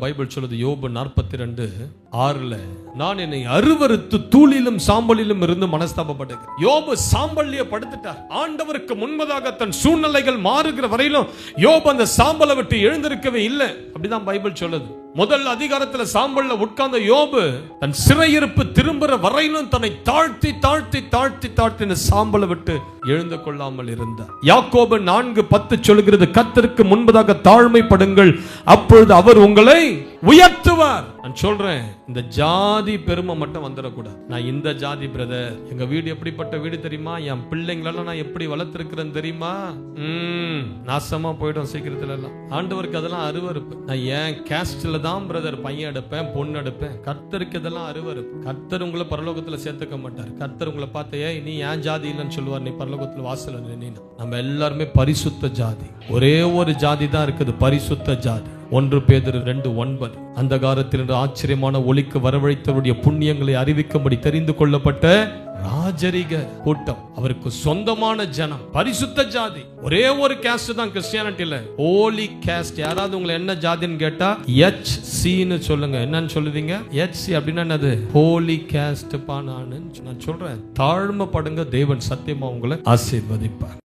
Bible சொல்லுது யோபு 42:6 நான் என்னை அருவருத்து தூளிலும் சாம்பலிலும் இருந்து மனஸ்தாபப்பட்டேன். யோபு சாம்பல்லிய படுத்துட்டார். ஆண்டவருக்கு முன்பதாக தன் சூழ்நிலைகள் மாறுகிற வரையிலும் யோபு அந்த சாம்பலை விட்டு எழுந்திருக்கவே இல்லை. அப்படிதான் பைபிள் சொல்லுது. முதல் அதிகாரத்துல சாம்பல்ல உட்கார்ந்த யோபு தன் சிறையிருப்பு திரும்புற வரையிலும் தன்னை தாழ்த்தி தாழ்த்தி தாழ்த்தி தாழ்த்தி சாம்பலை விட்டு எழுந்து கொள்ளாமல் இருந்தார். யாக்கோபு 4:10 சொல்கிறது, கர்த்தருக்கு முன்பதாக தாழ்மைப்படுங்கள், அப்பொழுது அவர் உங்களை உயர்த்துவார். நான் சொல்றேன், இந்த ஜாதி பெருமை மட்டும் வந்துடக்கூடாது. நான் இந்த ஜாதி பிரதர், எங்க வீடு எப்படிப்பட்ட வீடு தெரியுமா, என் பிள்ளைங்களெல்லாம் நான் எப்படி வளர்த்திருக்கிறேன் தெரியுமா, நாசமா போயிடும் சீக்கிரத்துல எல்லாம். ஆண்டவருக்கு அதெல்லாம் அருவருப்பு. நான் ஏன் கேஸ்ட்ல தான் பிரதர் பையன் எடுப்பேன் பொண்ணு எடுப்பேன். கர்த்தருக்கு இதெல்லாம் அருவருப்பு. கர்த்தர் உங்களை பரலோகத்துல சேர்த்துக்க மாட்டார். கர்த்தர் உங்களை பார்த்தையே நீ ஏன் ஜாதி இல்லைன்னு சொல்லுவார். நீ பரலோகத்துல வாசல் நின்னு. நம்ம எல்லாருமே பரிசுத்த ஜாதி. ஒரே ஒரு ஜாதி தான் இருக்குது, பரிசுத்த ஜாதி. 1 பேதுரு 2:9 அந்தகாரத்தில் ஆச்சரியமான ஒளிக்கு வரவழைத்தவருடைய புண்ணியங்களை அறிவிக்கும்படி தெரிந்து கொள்ளப்பட்ட ராஜரிக கூட்டம், அவருக்கு சொந்தமான ஜனம், பரிசுத்த ஜாதி. ஒரே ஒரு கேஸ்ட் தான் கிறிஸ்டியானிட்டில, ஹோலி கேஸ்ட். யாராவது உங்களை என்ன ஜாதின்னு கேட்டா HCன்னு சொல்லுங்க. என்னன்னு சொல்லுவீங்க? HC அப்படின்னா என்னது? ஹோலி கேஸ்ட் பா. நான் சொல்றேன், தாழ்மைப்படுங்க, தேவன் சத்தியமா உங்களை ஆசீர்வதிப்பார்.